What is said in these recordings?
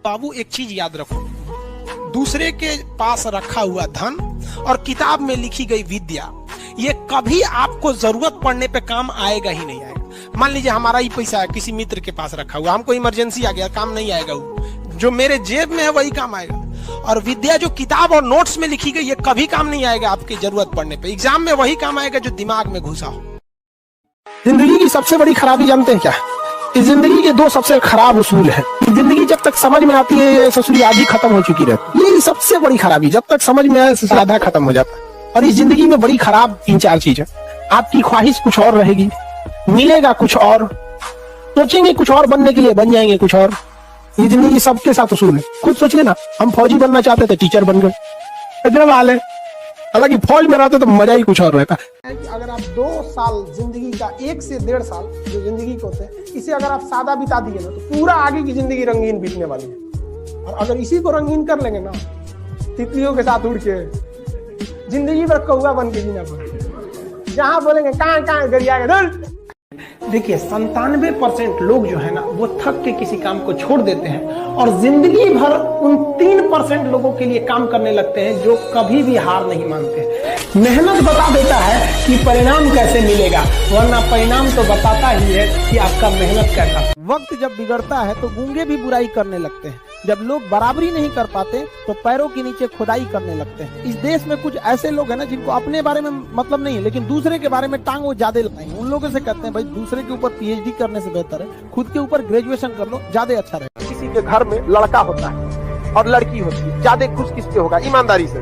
बाबू एक चीज याद रखो, दूसरे के पास रखा हुआ धन और किताब में लिखी गई विद्या ये कभी आपको जरूरत पड़ने पे काम आएगा ही नहीं आएगा। मान लीजिए हमारा ही पैसा है किसी मित्र के पास रखा हुआ, हमको इमरजेंसी आ गया, काम नहीं आएगा, वो जो मेरे जेब में है वही काम आएगा। और विद्या जो किताब और नोट्स में लिखी गई ये कभी काम नहीं आएगा आपकी जरूरत पड़ने पे। एग्जाम में वही काम आएगा जो दिमाग में घुसा हो। जिंदगी की सबसे बड़ी खराबी जानते हैं क्या? इस जिंदगी के दो सबसे खराब उसूल है। जिंदगी जब तक समझ में आती है ससुरी आधी खत्म हो चुकी रहती है, ये सबसे बड़ी खराबी। जब तक समझ में आए ससुरी आधा खत्म हो जाता है। और इस जिंदगी में बड़ी खराब 3-4 चीज है। आपकी ख्वाहिश कुछ और रहेगी, मिलेगा कुछ और, सोचेंगे कुछ और बनने के लिए, बन जाएंगे कुछ और। ये जिंदगी सबके साथ उसूल है। खुद सोचिए ना, हम फौजी बनना चाहते थे, टीचर बन गए, इतने वाले। हालांकि फौज में रहते तो मजा ही कुछ और रहता है। अगर आप 2 साल जिंदगी का, 1 से 1.5 साल जो जिंदगी को होते हैं, इसे अगर आप सादा बिता दिए ना तो पूरा आगे की जिंदगी रंगीन बीतने वाली है। और अगर इसी को रंगीन कर लेंगे ना, तितलियों के साथ उड़ के जिंदगी भर कौवा बन के जीना पड़ेगा। जहां बोलेंगे कहाँ कहाँ गरिया। देखिए 97% लोग जो है ना वो थक के किसी काम को छोड़ देते हैं और जिंदगी भर उन 3% लोगों के लिए काम करने लगते हैं जो कभी भी हार नहीं मानते। मेहनत बता देता है कि परिणाम कैसे मिलेगा, वरना परिणाम तो बताता ही है कि आपका मेहनत कैसा। वक्त जब बिगड़ता है तो गूंगे भी बुराई करने लगते हैं। जब लोग बराबरी नहीं कर पाते तो पैरों के नीचे खुदाई करने लगते हैं। इस देश में कुछ ऐसे लोग हैं ना जिनको अपने बारे में मतलब नहीं है, लेकिन दूसरे के बारे में टांग वो ज्यादा लगाएंगे। उन लोगों से कहते हैं भाई दूसरे के ऊपर पीएचडी करने से बेहतर है खुद के ऊपर ग्रेजुएशन कर लो, ज्यादा अच्छा रहेगा। किसी के घर में लड़का होता है और लड़की होती है, ज्यादा खुश किससे होगा? ईमानदारी से।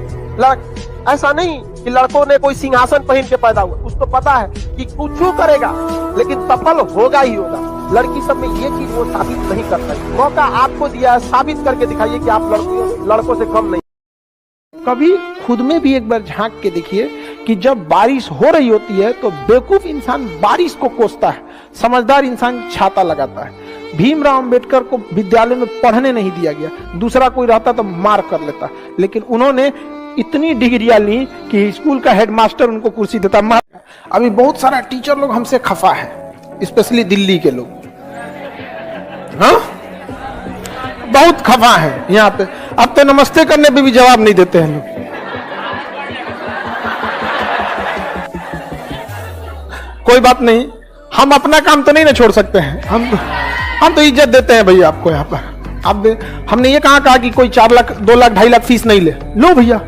ऐसा नहीं कि लड़कों ने कोई सिंहासन पहन के पैदा हुआ, उसको पता है कि कुछ करेगा लेकिन सफल होगा ही होगा। लड़की सब में ये चीज वो साबित नहीं कर सकती। मौका आपको दिया है, साबित करके दिखाइए कि आप लड़कों से कम नहीं। कभी खुद में भी एक बार झांक के देखिए कि जब बारिश हो रही होती है तो बेवकूफ इंसान बारिश को कोसता है, समझदार इंसान छाता लगाता है। भीमराव अंबेडकर को विद्यालय में पढ़ने नहीं दिया गया, दूसरा कोई रहता तो मार कर लेता, लेकिन उन्होंने इतनी डिग्रियां ली कि स्कूल का हेडमास्टर उनको कुर्सी देता। अभी बहुत सारा टीचर लोग हमसे खफा है, स्पेशली दिल्ली के लोग, हाँ बहुत खफा है यहाँ पे। अब तो नमस्ते करने पे भी जवाब नहीं देते हैं लोग। कोई बात नहीं, हम अपना काम तो नहीं ना छोड़ सकते हैं। हम तो इज्जत देते हैं भैया आपको यहाँ पर। अब हमने ये कहा कि कोई 4 लाख 2 लाख 2.5 लाख फीस नहीं ले, लो भैया,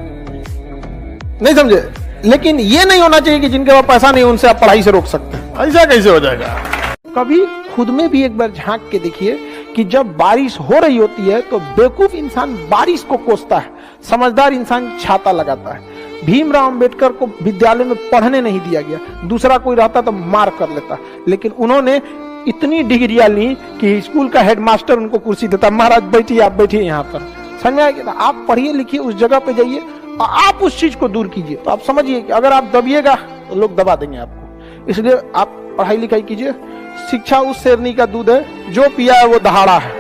नहीं समझे? लेकिन ये नहीं होना चाहिए कि जिनके पास पैसा नहीं उनसे आप पढ़ाई से रोक सकते हैं। ऐसा कैसे हो जाएगा? कभी खुद में भी एक बार झांक के देखिए कि जब बारिश हो रही होती है तो बेवकूफ इंसान बारिश को कोसता है, समझदार इंसान छाता लगाता है। भीमराव अंबेडकर को विद्यालय में पढ़ने नहीं दिया गया, दूसरा कोई रहता तो मार कर लेता, लेकिन उन्होंने इतनी डिग्रियां ली कि स्कूल का हेडमास्टर उनको कुर्सी देता। महाराज बैठिए, आप बैठिए यहाँ पर। समझ आएगा? आप पढ़िए लिखिए, उस जगह पे जाइए और आप उस चीज को दूर कीजिए। तो आप समझिए कि अगर आप दबिएगा तो लोग दबा देंगे आपको। इसलिए आप पढ़ाई लिखाई कीजिए। शिक्षा उस शेरनी का दूध है जो पिया है वो दहाड़ा है।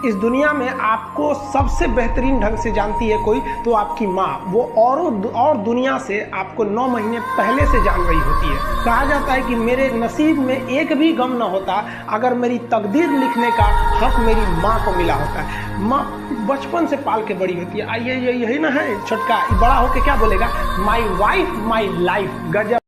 इस दुनिया में आपको सबसे बेहतरीन ढंग से जानती है कोई तो आपकी माँ। वो और दुनिया से आपको 9 महीने पहले से जान रही होती है। कहा जाता है कि मेरे नसीब में एक भी गम न होता अगर मेरी तकदीर लिखने का हक मेरी माँ को मिला होता है। माँ बचपन से पाल के बड़ी होती है। यही ना है छोटका, बड़ा होके क्या बोलेगा? My wife my life. गजब।